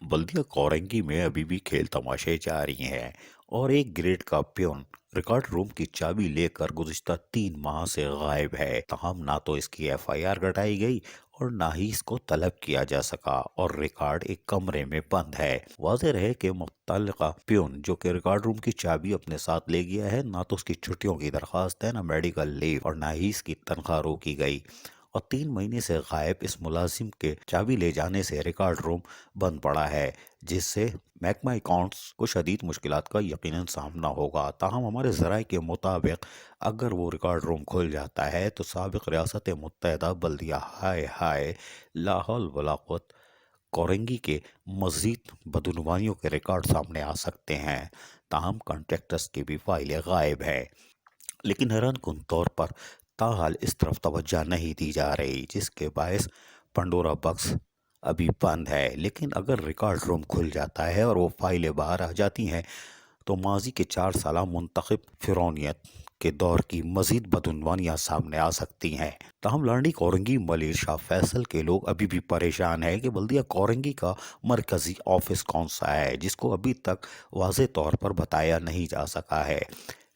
बल्दिया कौरंगी में अभी भी खेल तमाशे जारी हैं और एक ग्रेड का प्यून रिकॉर्ड रूम की चाबी लेकर गुज़िश्ता 3 माह से गायब है। तमाम ना तो इसकी एफआईआर घटाई गई और ना ही इसको तलब किया जा सका और रिकॉर्ड एक कमरे में बंद है। वाज़ेह रहे कि मुत्तल्लिका प्यून जो कि रिकॉर्ड रूम की चाबी अपने साथ ले गया है, ना तो उसकी छुट्टियों की दरख्वास्त है, ना मेडिकल लीव और ना ही इसकी तनख्वाह रोकी गई। और 3 महीने से गायब इस मुलाजिम के चाबी ले जाने से रिकॉर्ड रूम बंद पड़ा है, जिससे महकमा अकाउंट्स को शदीद मुश्किलात का यकीनन सामना होगा। ताहम हमारे ज़राए के मुताबिक अगर वो रिकॉर्ड रूम खुल जाता है तो साबिक रियासत मुत्तहदा बल्दिया हाय हाय ला हौल वला क़ुव्वत कौरंगी के मज़ीद बदनवानियों के रिकॉर्ड सामने आ सकते हैं। ताहम कॉन्ट्रैक्टर्स की भी फाइलें गायब हैं, लेकिन हैरानकुन तौर पर ताहाल इस तरफ तवज्जो नहीं दी जा रही, जिसके बायस पंडोरा बक्स अभी बंद है। लेकिन अगर रिकॉर्ड रूम खुल जाता है और वो फाइलें बाहर आ जाती हैं तो माजी के 4 साल मुंतखब फिरौनियत के दौर की मजीद बदनवानियाँ सामने आ सकती हैं। ताहम लांडी कौरंगी मलिर शाह फैसल के लोग अभी भी परेशान हैं कि बल्दिया कौरंगी का मरकज़ी ऑफिस कौन सा है, जिसको अभी तक वाज़े तौर पर बताया नहीं जा सका है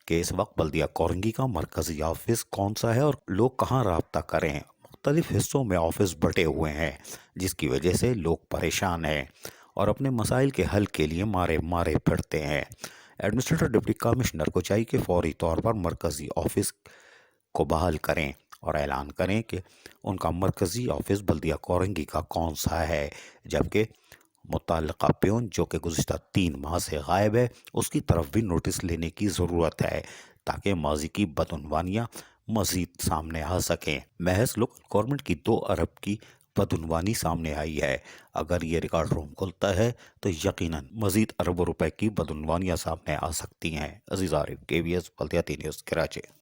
कि इस वक्त बल्दिया कौरंगी का मरकज़ी ऑफिस कौन सा है और लोग कहाँ रब्ता करें। मुख्तलिफ हिस्सों में ऑफिस बटे हुए हैं, जिसकी वजह से लोग परेशान हैं और अपने मसाइल के हल के लिए मारे मारे फिरते हैं। एडमिनिस्ट्रेटिव डिप्टी कमिश्नर को चाहिए कि फौरी तौर पर मरकज़ी ऑफिस को बहाल करें और ऐलान करें कि उनका मरकज़ी ऑफिस बल्दिया कौरंगी का कौन सा है, जबकि मुतल्लिका प्यून जो कि गुज़िश्ता 3 माह से गायब है उसकी तरफ भी नोटिस लेने की ज़रूरत है, ताकि माजी की बदनवानियाँ मज़ीद सामने आ सकें। महज लोकल गवर्नमेंट की 2 अरब की बदनवानी सामने आई है। अगर ये रिकॉर्ड रूम खुलता है तो यकीनन मज़ीद अरबों रुपए की बदनवानियाँ सामने आ सकती हैं। अजीज़ आरिफ, KBS बल्दियाती न्यूज़, कराची।